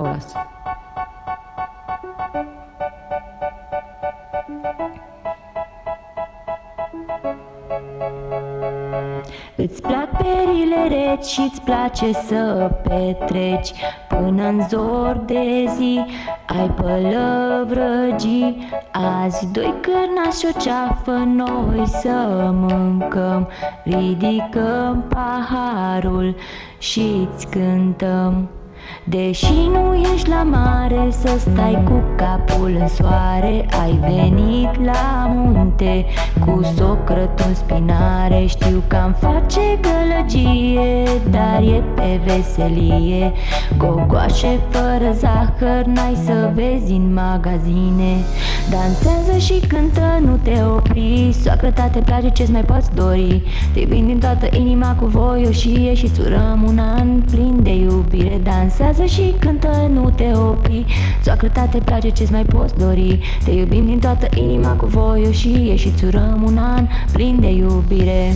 O las. Îți plac perile reci și-ți place să petreci până în zor de zi. Ai pălăvrăgii, azi doi cârnați și o ceafă, noi să mâncăm. Ridicăm paharul și-ți cântăm. Deși nu ești la mare, să stai cu capul în soare. Ai venit la munte cu socrătul în spinare. Știu că am face gălăgie, dar e pe veselie. Gogoașe fără zahăr n-ai să vezi în magazine. Dansează și cântă, nu te opri. Soacră ta, te place, ce-ți mai poți dori? Te iubim din toată inima cu voioșie și-ți urăm un an plin de iubire. Dansează și cântă, nu te opri. Soacră ta, te place, ce-ți mai poți dori? Te iubim din toată inima cu voioșie și-ți urăm un an plin de iubire.